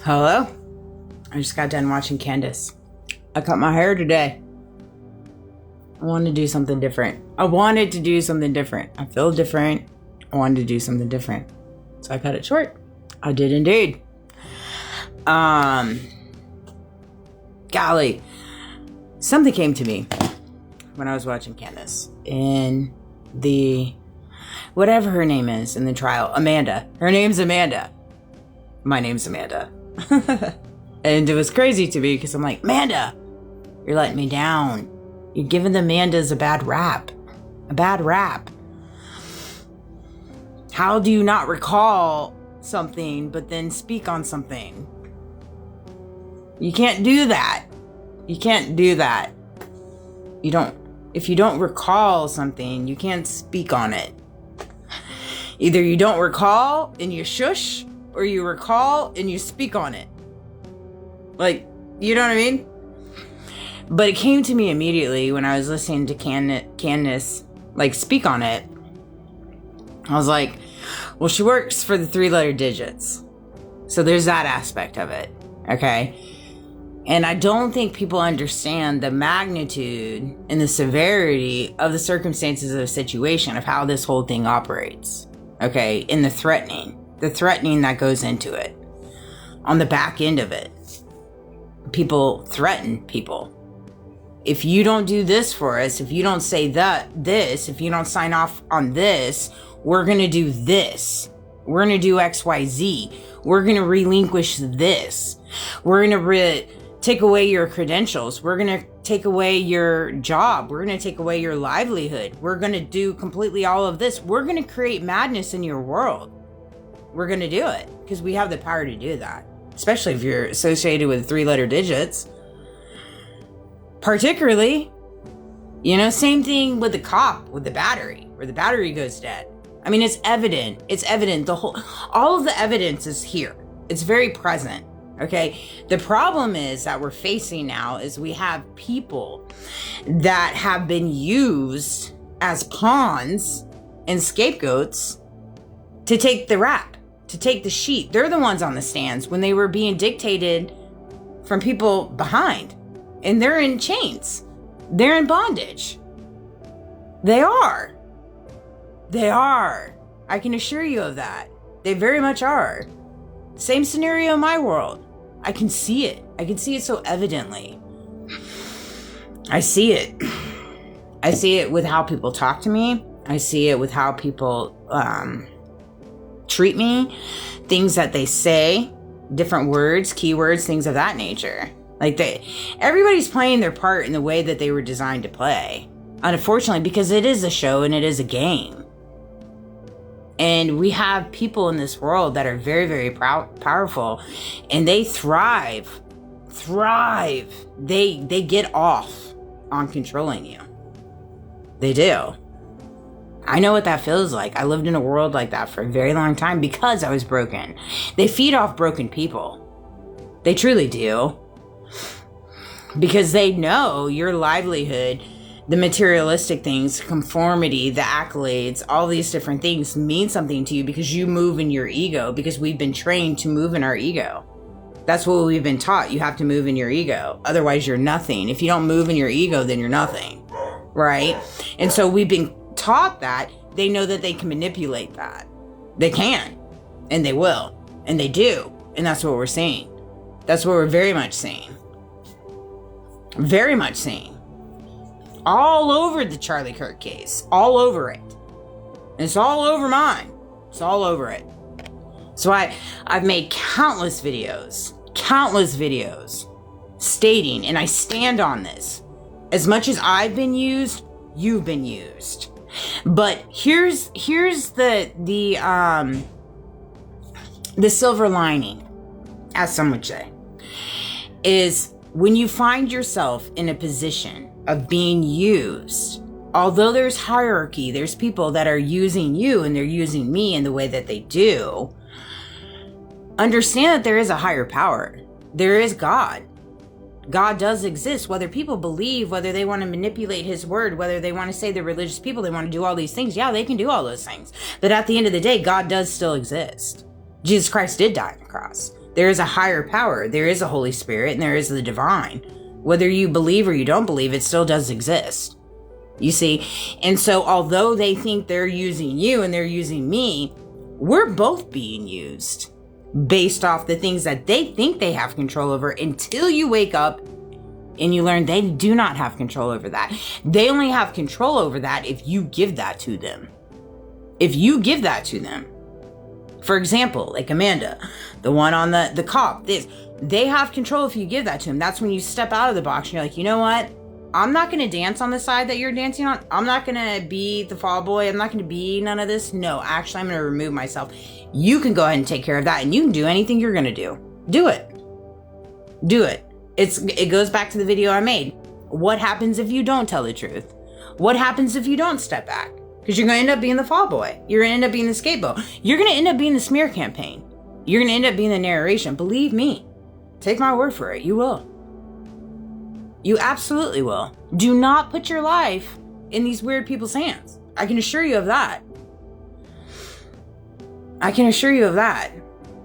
Hello? I just got done watching Candace. I cut my hair today. I wanted to do something different. I feel different. I wanted to do something different. So I cut it short. I did indeed. Golly. Something came to me when I was watching Candace. In the... whatever her name is in the trial. Amanda. Her name's Amanda. My name's Amanda. And it was crazy to me because I'm like, Amanda, you're letting me down. You're giving the Amandas a bad rap. How do you not recall something but then speak on something? You can't do that. If you don't recall something, you can't speak on it. Either you don't recall and you shush, or you recall and you speak on it. Like, you know what I mean? But it came to me immediately when I was listening to Candace, like, speak on it. I was like, well, she works for the 3-letter digits. So there's that aspect of it, okay? And I don't think people understand the magnitude and the severity of the circumstances of the situation, of how this whole thing operates, okay? In the threatening that goes into it. On the back end of it, people threaten people. If you don't do this for us, if you don't say this, if you don't sign off on this, we're going to do this. We're going to do XYZ. We're going to relinquish this. We're going to take away your credentials. We're going to take away your job. We're going to take away your livelihood. We're going to do completely all of this. We're going to create madness in your world. We're going to do it because we have the power to do that, especially if you're associated with 3-letter digits. Particularly, same thing with the cop, with the battery, where the battery goes dead. I mean, it's evident. All of the evidence is here. It's very present. Okay. The problem is that we're facing now is we have people that have been used as pawns and scapegoats to take the rap, to take the sheet. They're the ones on the stands when they were being dictated from people behind, and they're in chains. They're in bondage. They are. I can assure you of that. They very much are. Same scenario in my world. I can see it. I can see it so evidently. I see it. I see it with how people talk to me. I see it with how people treat me. Things that they say. Different words, keywords, things of that nature. Like everybody's playing their part in the way that they were designed to play. Unfortunately, because it is a show and it is a game. And we have people in this world that are very, very powerful, and they thrive. They get off on controlling you. They do. I know what that feels like. I lived in a world like that for a very long time because I was broken. They feed off broken people. They truly do. Because they know your livelihood, the materialistic things, conformity, the accolades, all these different things mean something to you because you move in your ego, because we've been trained to move in our ego. That's what we've been taught. You have to move in your ego. Otherwise, you're nothing. If you don't move in your ego, then you're nothing. Right? And so we've been taught that. They know that they can manipulate that. They can. And they will. And they do. And that's what we're seeing. That's what we're very much seeing. Very much seeing. All over the Charlie Kirk case. All over it. And it's all over mine. It's all over it. So I've made countless videos stating, and I stand on this. As much as I've been used, you've been used. But here's the silver lining, as some would say, is when you find yourself in a position of being used, although there's hierarchy, there's people that are using you and they're using me in the way that they do, understand that there is a higher power. There is God. God does exist, whether people believe, whether they want to manipulate his word, whether they want to say they're religious people, they want to do all these things. Yeah, they can do all those things. But at the end of the day, God does still exist. Jesus Christ did die on the cross. There is a higher power. There is a Holy Spirit, and there is the divine. Whether you believe or you don't believe, it still does exist. You see? And so although they think they're using you and they're using me, we're both being used based off the things that they think they have control over, until you wake up and you learn they do not have control over that. They only have control over that if you give that to them. If you give that to them. For example, like Amanda, the one on the cop, they have control if you give that to them. That's when you step out of the box and you're like, you know what? I'm not going to dance on the side that you're dancing on. I'm not going to be the fall boy. I'm not going to be none of this. No, actually, I'm going to remove myself. You can go ahead and take care of that, and you can do anything you're going to do. Do it. Do it. It goes back to the video I made. What happens if you don't tell the truth? What happens if you don't step back? Because you're going to end up being the fall boy. You're going to end up being the scapegoat. You're going to end up being the smear campaign. You're going to end up being the narration. Believe me. Take my word for it. You will. You absolutely will. Do not put your life in these weird people's hands. I can assure you of that. I can assure you of that.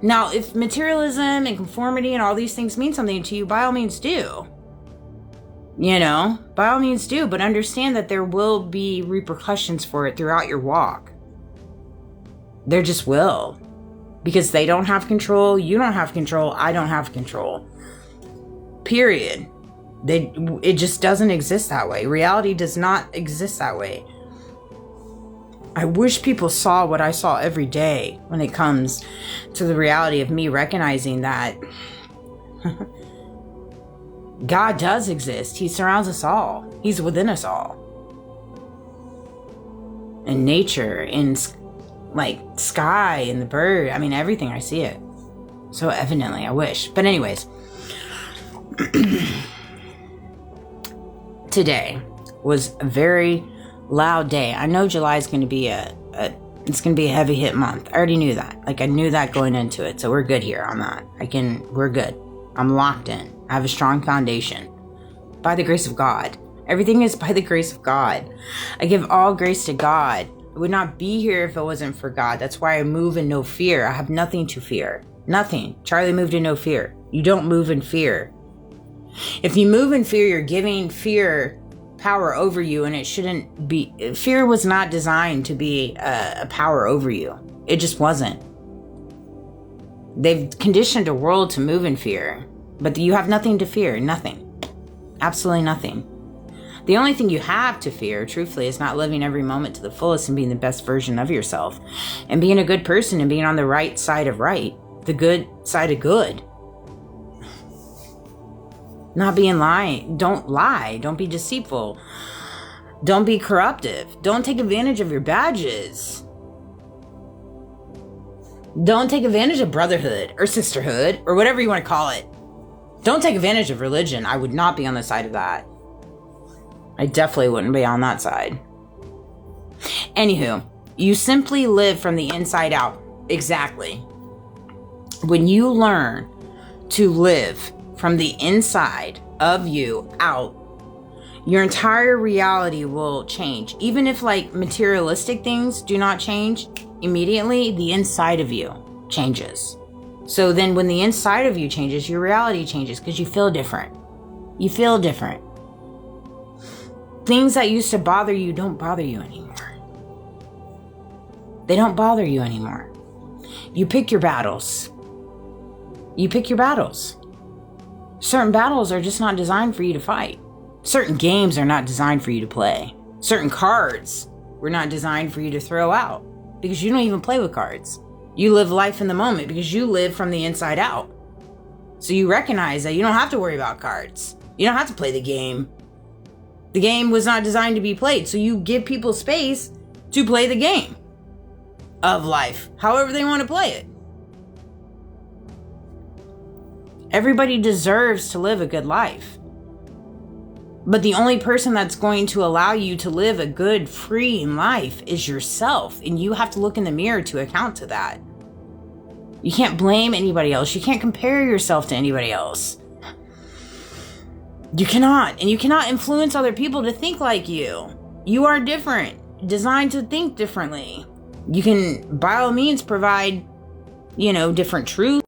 Now, if materialism and conformity and all these things mean something to you, by all means do. You know, by all means do, but understand that there will be repercussions for it throughout your walk. There just will. Because they don't have control, you don't have control, I don't have control. Period. It just doesn't exist that way. Reality does not exist that way. I wish people saw what I saw every day when it comes to the reality of me recognizing that God does exist. He surrounds us all. He's within us all. And nature, and like sky and the bird. I mean, everything, I see it. So evidently, I wish. But anyways, today was a very loud day. I know July is going to be it's going to be a heavy hit month. I already knew that. Like, I knew that going into it. So we're good here on that. We're good. I'm locked in. I have a strong foundation. By the grace of God. Everything is by the grace of God. I give all grace to God. I would not be here if it wasn't for God. That's why I move in no fear. I have nothing to fear. Nothing. Charlie moved in no fear. You don't move in fear. If you move in fear, you're giving fear power over you, and it shouldn't be. Fear was not designed to be a power over you. It just wasn't. They've conditioned a world to move in fear, but you have nothing to fear. Nothing. Absolutely nothing. The only thing you have to fear, truthfully, is not living every moment to the fullest and being the best version of yourself, and being a good person and being on the right side of right, the good side of good. Not being lying. Don't lie. Don't be deceitful. Don't be corruptive. Don't take advantage of your badges. Don't take advantage of brotherhood or sisterhood or whatever you want to call it. Don't take advantage of religion. I would not be on the side of that. I definitely wouldn't be on that side. Anywho, you simply live from the inside out. Exactly. When you learn to live from the inside of you out, your entire reality will change. Even if like materialistic things do not change immediately, the inside of you changes. So then when the inside of you changes, your reality changes because you feel different. You feel different. Things that used to bother you don't bother you anymore. They don't bother you anymore. You pick your battles. You pick your battles. Certain battles are just not designed for you to fight. Certain games are not designed for you to play. Certain cards were not designed for you to throw out because you don't even play with cards. You live life in the moment because you live from the inside out. So you recognize that you don't have to worry about cards. You don't have to play the game. The game was not designed to be played. So you give people space to play the game of life, however they want to play it. Everybody deserves to live a good life. But the only person that's going to allow you to live a good, freeing life is yourself. And you have to look in the mirror to account to that. You can't blame anybody else. You can't compare yourself to anybody else. You cannot. And you cannot influence other people to think like you. You are different, designed to think differently. You can, by all means, provide, different truths.